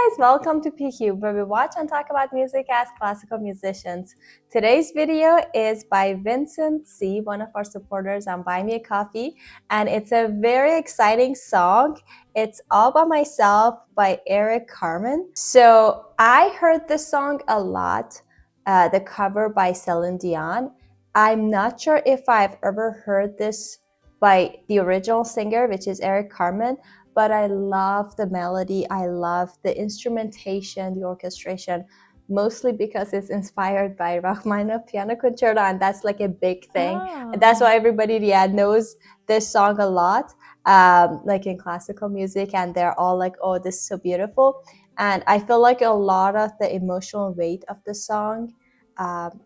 guys, welcome to PQ, where we watch and talk about music as classical musicians. Today's video is by Vincent C, one of our supporters on Buy Me a Coffee, and it's a very exciting song. It's All By Myself by Eric Carmen. So I heard this song a lot, the cover by Celine Dion. I'm not sure if I've ever heard this by the original singer, which is Eric Carmen, but I love the melody, I love the instrumentation, the orchestration, mostly because it's inspired by Rachmaninoff Piano Concerto, and that's like a big thing. And that's why everybody knows this song a lot, like in classical music, and they're all like, oh, this is so beautiful. And I feel like a lot of the emotional weight of the song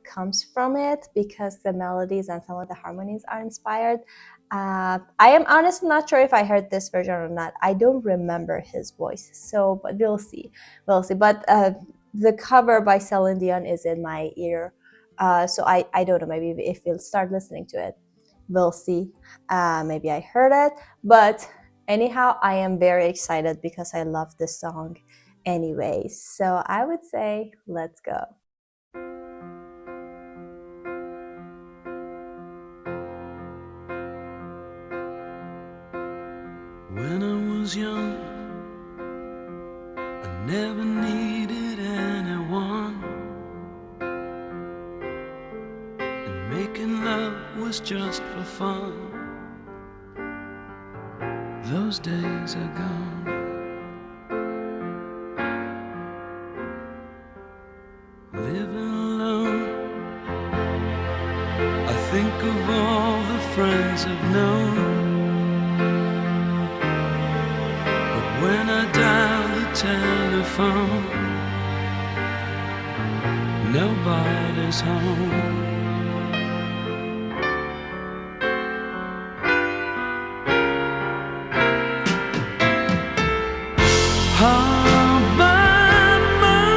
comes from it because the melodies and some of the harmonies are inspired. I am honestly not sure if I heard this version or not. I don't remember his voice, so but we'll see. But the cover by Celine Dion is in my ear, so I don't know. Maybe if we'll start listening to it, we'll see. Maybe I heard it, but anyhow, I am very excited because I love this song anyway. So I would say let's go. When I was young, I never needed anyone, and making love was just for fun. Those days are gone. Living alone, I think of all the friends I've known. When I dial the telephone, nobody's home. All by myself,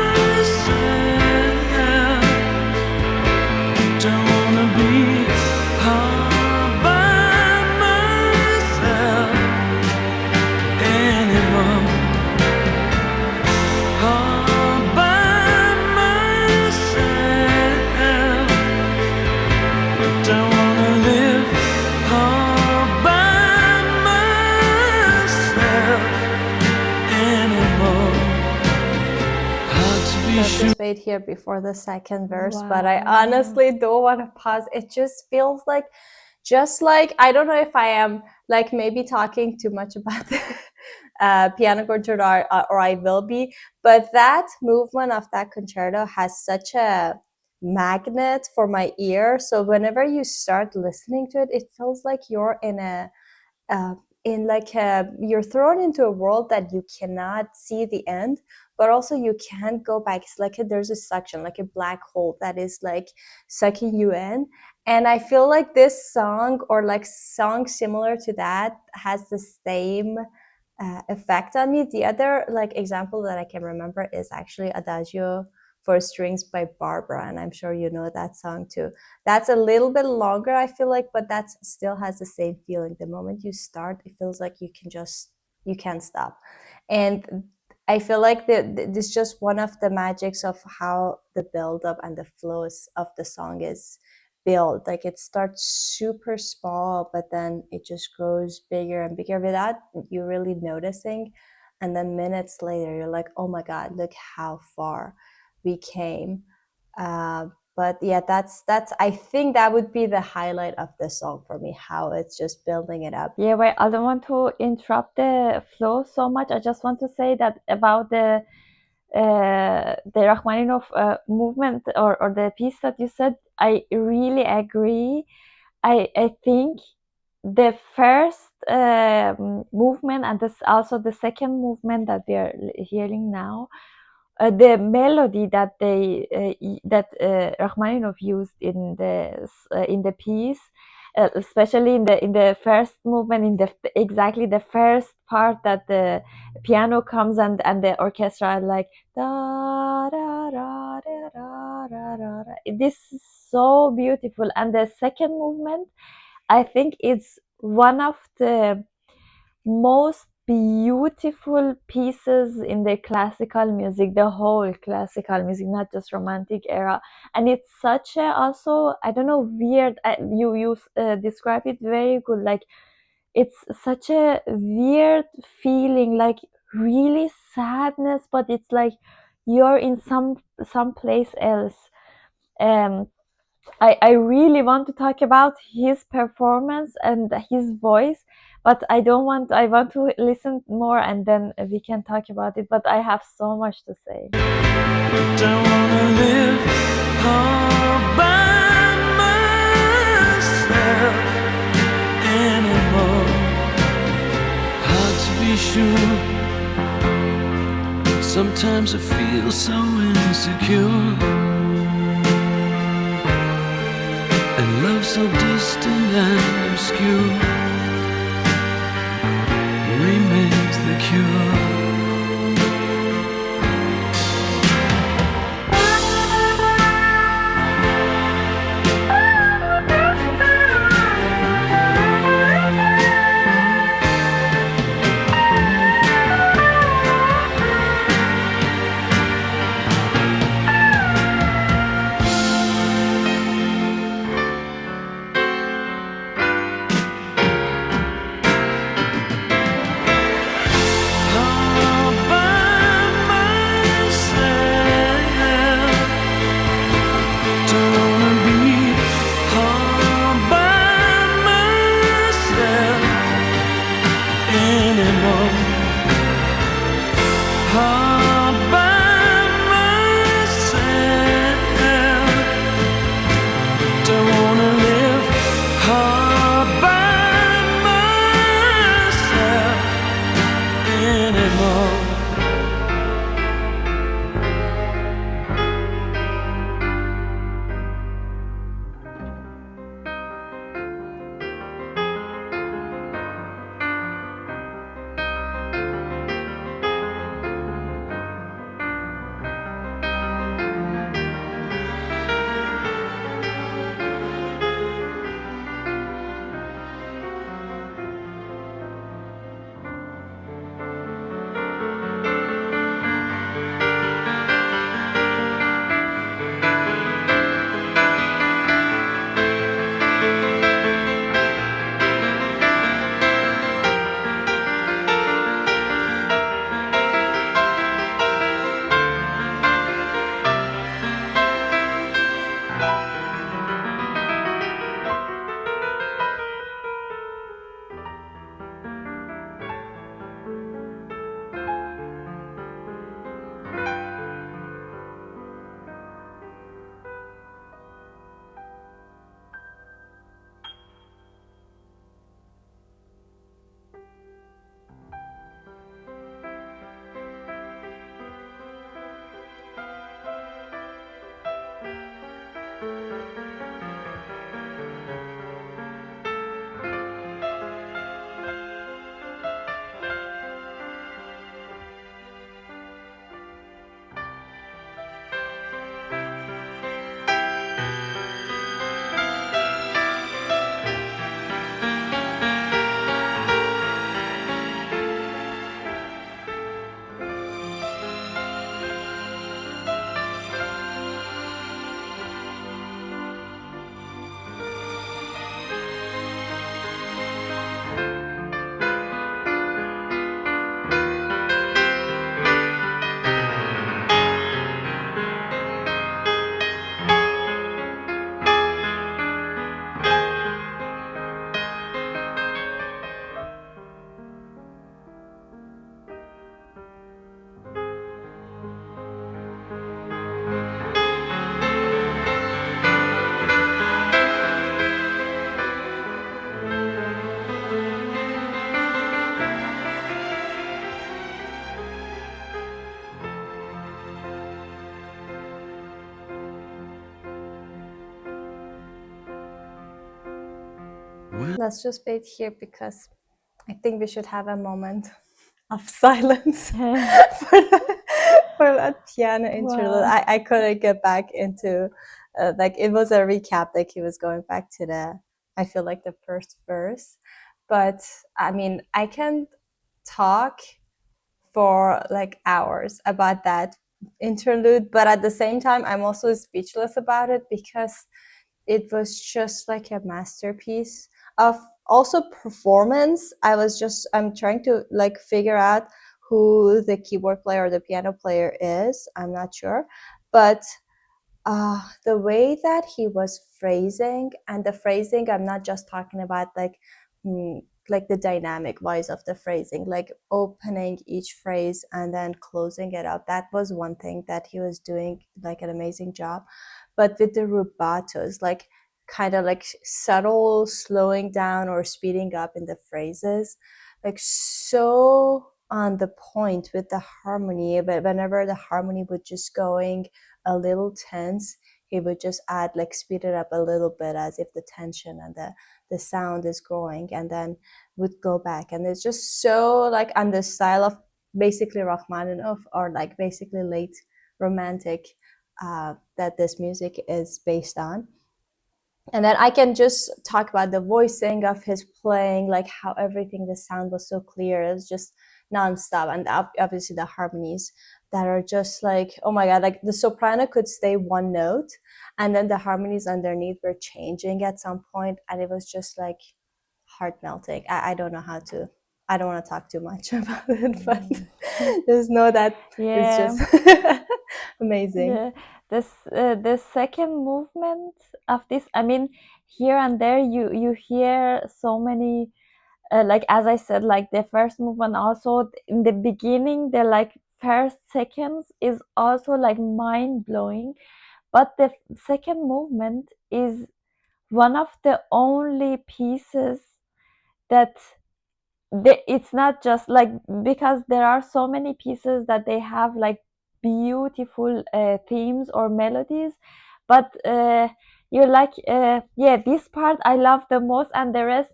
don't wanna be all by myself anymore. All by myself, don't wanna live all by myself anymore. Hard to be Let's sure. just wait here before the second verse, but I honestly don't want to pause. It just feels like, I don't know if I am like maybe talking too much about the piano concerto or I will be, but that movement of that concerto has such a magnet for my ear. So whenever you start listening to it, it feels like you're in you're thrown into a world that you cannot see the end, but also you can't go back. It's like there's a suction, like a black hole that is like sucking you in. And I feel like this song, or like songs similar to that, has the same effect on me. The other like example that I can remember is actually Adagio for Strings by Barbara, and I'm sure you know that song too. That's a little bit longer, I feel like, but that still has the same feeling. The moment you start, it feels like you can't stop. And I feel like this is just one of the magics of how the build-up and the flows of the song is built. Like it starts super small, but then it just grows bigger and bigger without you really noticing. And then minutes later, you're like, oh my God, look how far we came. But yeah, that's I think that would be the highlight of the song for me, how it's just building it up. Yeah, well, I don't want to interrupt the flow so much. I just want to say that about the Rachmaninoff movement or the piece that you said, I really agree. I think the first movement and this also the second movement that we are hearing now, the melody that Rachmaninoff used in the piece, especially in the first movement, in exactly the first part that the piano comes and the orchestra are like da da da da da da da. This is so beautiful. And the second movement, I think it's one of the most beautiful pieces in the classical music, the whole classical music, not just romantic era. And it's such a also, I don't know, weird. You describe it very good. Like it's such a weird feeling, like really sadness, but it's like you're in some place else. Um, I really want to talk about his performance and his voice, but I don't want. I want to listen more, and then we can talk about it. But I have so much to say. Don't wanna live all by myself anymore. Hard to be sure. Sometimes I feel so insecure, and love so distant and obscure remains the cure. Let's just wait here because I think we should have a moment of silence for that piano interlude. Wow. I couldn't get back into like it was a recap, like he was going back to I feel like the first verse. But I mean, I can talk for like hours about that interlude, but at the same time I'm also speechless about it because it was just like a masterpiece of also performance. I'm trying to like figure out who the keyboard player or the piano player is. I'm not sure, but the way that he was phrasing, and the phrasing, I'm not just talking about like the dynamic voice of the phrasing, like opening each phrase and then closing it up. That was one thing that he was doing like an amazing job. But with the rubatos, like kind of like subtle slowing down or speeding up in the phrases, like so on the point with the harmony. But whenever the harmony would just going a little tense, he would just add like speed it up a little bit as if the tension and the sound is growing, and then would go back. And it's just so like on the style of basically Rachmaninoff, or like basically late romantic, that this music is based on. And then I can just talk about the voicing of his playing, like how everything, the sound was so clear. It's just nonstop. And obviously the harmonies that are just like, oh my God, like the soprano could stay one note and then the harmonies underneath were changing at some point, and it was just like heart melting. I don't know how to, I don't want to talk too much about it, but just know that it's Yeah. just amazing. Yeah, the second movement of this, I mean, here and there you hear so many, like as I said, like the first movement also in the beginning, the like first seconds is also like mind blowing, but the second movement is one of the only pieces that it's not just like, because there are so many pieces that they have like beautiful themes or melodies, but you're like, yeah, this part I love the most, and the rest,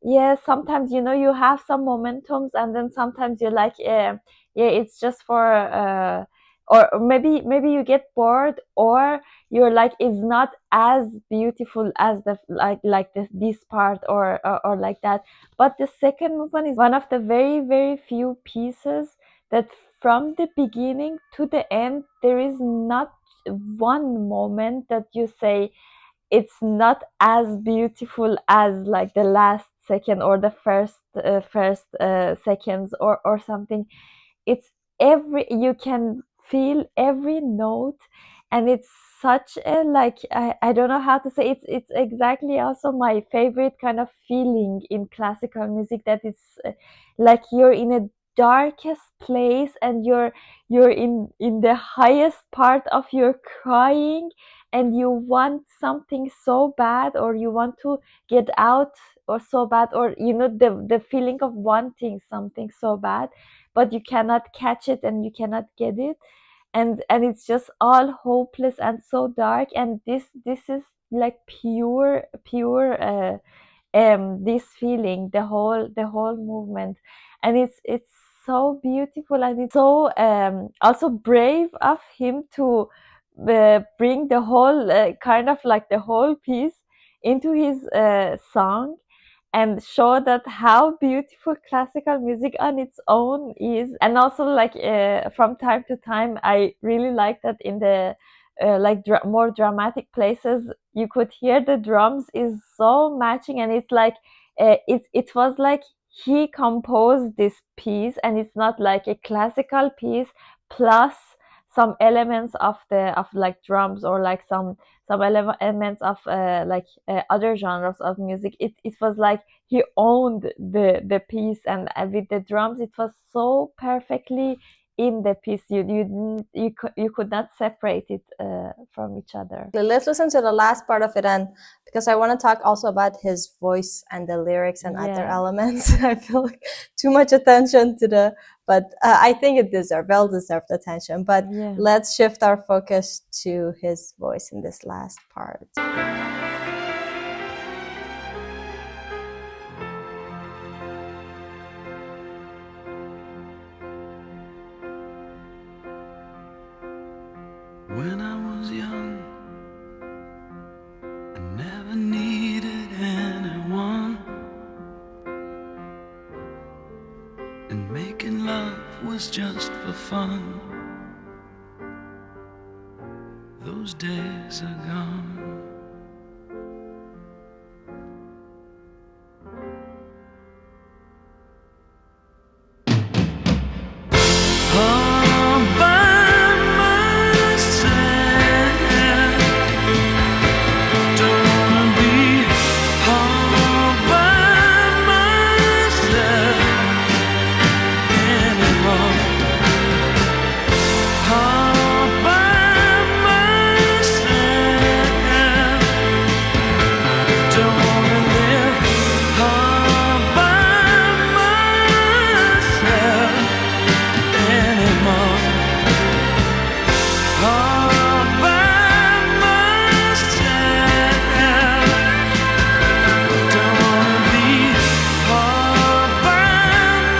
yeah, sometimes you have some momentums, and then sometimes you're like, yeah, it's just for or maybe you get bored, or you're like, it's not as beautiful as the like this part, or like that. But the second movement is one of the very, very few pieces that from the beginning to the end, there is not one moment that you say it's not as beautiful as like the last second or the first seconds or something. It's every, you can feel every note, and it's such a like, I don't know how to say, it's exactly also my favorite kind of feeling in classical music, that it's like you're in a darkest place, and you're in the highest part of your crying, and you want something so bad, or you want to get out, or so bad, or the feeling of wanting something so bad, but you cannot catch it and you cannot get it, and it's just all hopeless and so dark, and this is like pure this feeling, the whole movement, and it's so beautiful, and it's so also brave of him to bring the whole kind of like the whole piece into his song, and show that how beautiful classical music on its own is. And also like from time to time, I really like that in the like more dramatic places, you could hear the drums is so matching, and it's like it was like he composed this piece, and it's not like a classical piece plus some elements of like drums, or like some elements of like other genres of music. It was like he owned the piece, and with the drums, it was so perfectly in the piece. You could not separate it from each other. Let's listen to the last part of it, and because I want to talk also about his voice and the lyrics and other Yeah. elements. I feel like too much attention to the, but I think it well-deserved attention. But Yeah. let's shift our focus to his voice in this last part. When I was young, I never needed anyone, and was just for fun. Those days are gone. All by myself. Don't wanna be all by myself anymore. All by myself. Don't wanna live all by myself anymore. All by myself. Don't wanna be all by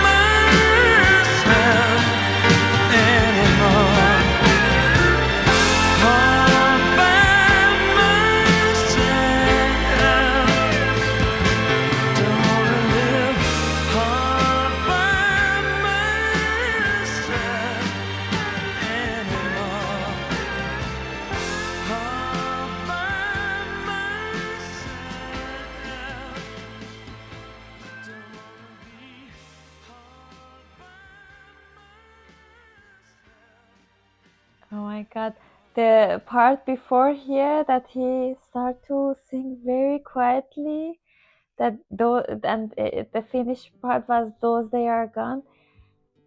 myself anymore. All by myself. Don't wanna live all by myself anymore. All by myself. Don't wanna be Oh my God. The part before here that he start to sing very quietly, that though, and the finished part was "Those They Are Gone."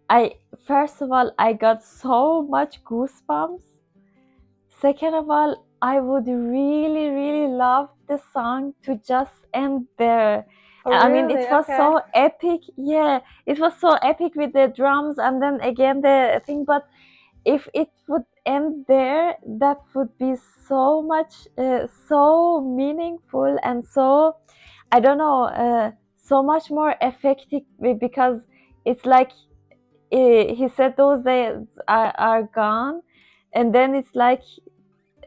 I first of all, I got so much goosebumps. Second of all, I would really, really love the song to just end there. Oh, I mean, really? it was Okay. so epic. Yeah, it was so epic with the drums and then again the thing. But if it would end there, that would be so much, so meaningful and so, I don't know, so much more effective because it's like he said those days are gone, and then it's like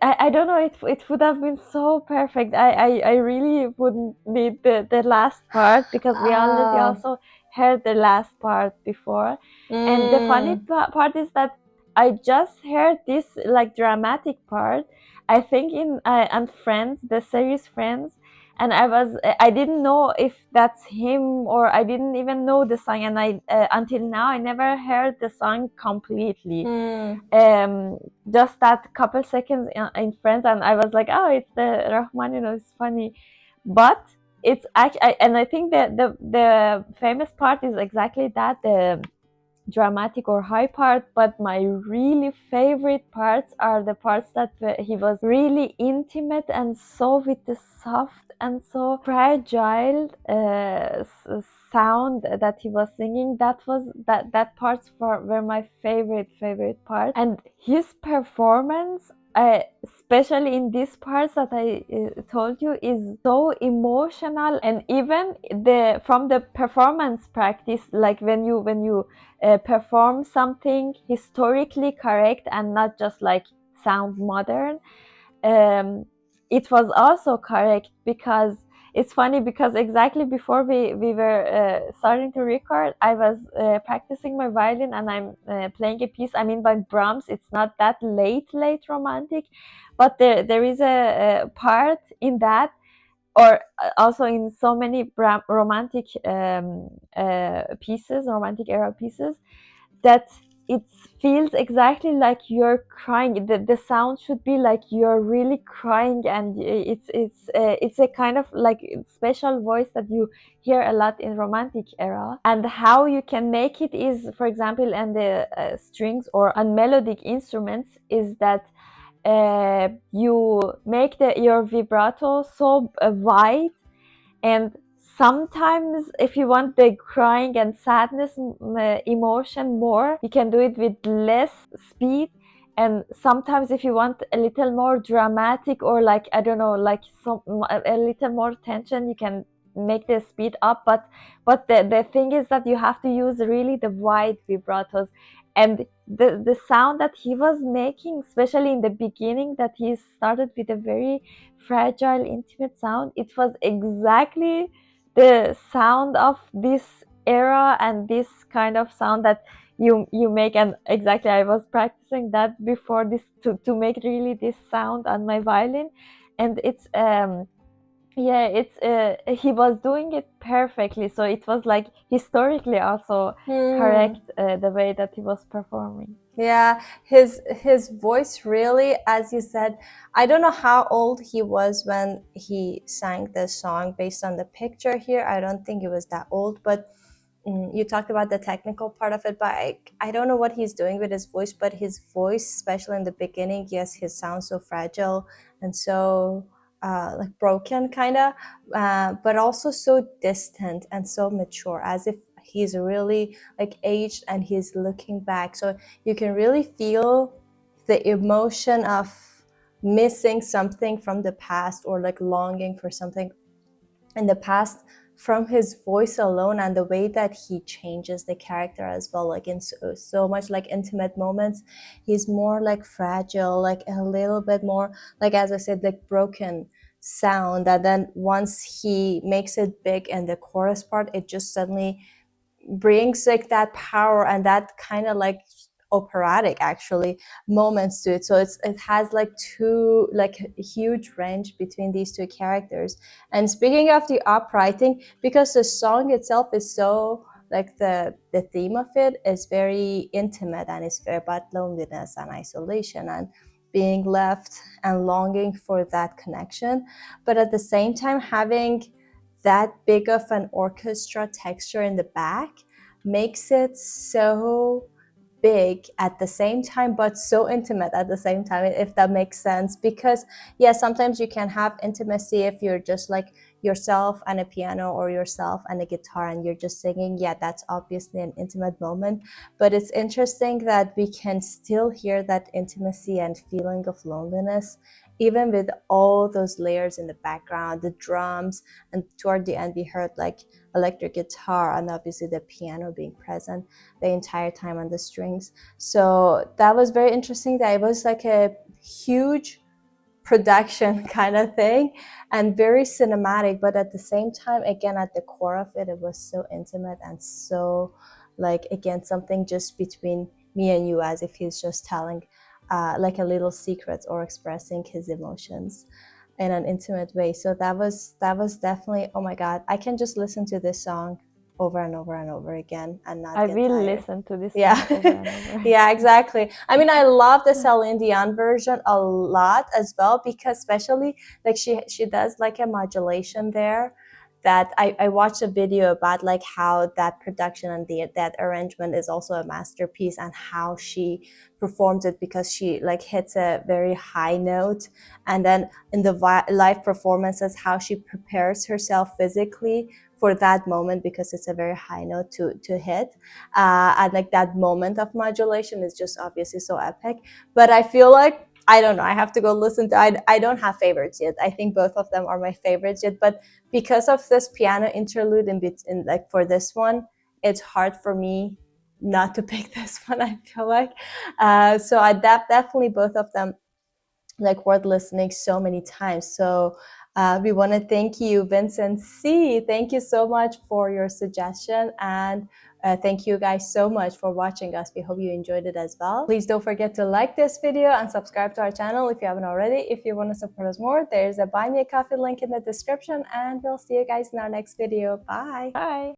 I don't know, it would have been so perfect. I really wouldn't need the last part because we already Ah. also heard the last part before. And the funny part is that I just heard this like dramatic part, I think in and Friends, the series Friends, and I didn't know if that's him or I didn't even know the song, and I until now I never heard the song completely. Just that couple seconds in Friends, and I was like, oh, it's the Rahman, it's funny. But it's actually, and I think that the famous part is exactly that, the dramatic or high part. But my really favorite parts are the parts that he was really intimate and so with the soft and so fragile sound that he was singing. That parts were my favorite part. And his performance, especially in these parts that I told you, is so emotional. And even from the performance practice, like when you perform something historically correct and not just like sound modern, it was also correct. Because it's funny, because exactly before we were starting to record, I was practicing my violin, and I'm playing a piece. I mean, by Brahms, it's not that late romantic, but there is a part in that, or also in so many romantic pieces, romantic era pieces, that it feels exactly like you're crying. The sound should be like you're really crying, and it's a kind of like special voice that you hear a lot in romantic era. And how you can make it is, for example, and the strings or on melodic instruments, is that you make your vibrato so wide, and sometimes if you want the crying and sadness emotion more, you can do it with less speed. And sometimes if you want a little more dramatic, or like, I don't know, like a little more tension, you can make the speed up. But the thing is that you have to use really the wide vibratos. And the sound that he was making, especially in the beginning, that he started with a very fragile, intimate sound, it was exactly the sound of this era, and this kind of sound that you make. And exactly, I was practicing that before this to make really this sound on my violin, and it's yeah, it's he was doing it perfectly, so it was like historically also correct, the way that he was performing. Yeah, his voice really, as you said, I don't know how old he was when he sang this song. Based on the picture here, I don't think he was that old, but you talked about the technical part of it, but I don't know what he's doing with his voice, but his voice, especially in the beginning, yes, he sounds so fragile and so like broken kind of, but also so distant and so mature, as if he's really like aged and he's looking back. So you can really feel the emotion of missing something from the past, or like longing for something in the past, from his voice alone, and the way that he changes the character as well. Like in so much like intimate moments, he's more like fragile, like a little bit more, like as I said, like broken sound. And then once he makes it big in the chorus part, it just suddenly brings like that power and that kind of like operatic actually moments to it. So it has like two, like a huge range between these two characters. And speaking of the opera, I think because the song itself is so like the theme of it is very intimate, and it's very about loneliness and isolation and being left and longing for that connection, but at the same time having that big of an orchestra texture in the back makes it so big at the same time, but so intimate at the same time, if that makes sense. Because yeah, sometimes you can have intimacy if you're just like yourself and a piano, or yourself and a guitar, and you're just singing. Yeah, that's obviously an intimate moment, but it's interesting that we can still hear that intimacy and feeling of loneliness even with all those layers in the background, the drums, and toward the end we heard like electric guitar, and obviously the piano being present the entire time on the strings. So that was very interesting, that it was like a huge production kind of thing and very cinematic, but at the same time, again, at the core of it, it was so intimate and so like, again, something just between me and you, as if he's just telling like a little secret or expressing his emotions in an intimate way. So that was definitely, oh my god, I can just listen to this song over and over and over again and not I get will tired. listen to this Yeah. song over and over. Yeah, exactly. I mean, I love the Celine Dion version a lot as well, because especially like she does like a modulation there, that I watched a video about like how that production and that arrangement is also a masterpiece, and how she performs it, because she like hits a very high note, and then in the live performances, how she prepares herself physically for that moment, because it's a very high note to hit, and like that moment of modulation is just obviously so epic. But I feel like, I don't know, I have to go listen to, I don't have favorites yet. I think both of them are my favorites yet, but because of this piano interlude in like for this one, it's hard for me not to pick this one, I feel like. So I definitely both of them like worth listening so many times. So we want to thank you, Vincent C. Thank you so much for your suggestion, and thank you guys so much for watching us. We hope you enjoyed it as well. Please don't forget to like this video and subscribe to our channel if you haven't already. If you want to support us more, there's a Buy Me a Coffee link in the description, and we'll see you guys in our next video. Bye. Bye.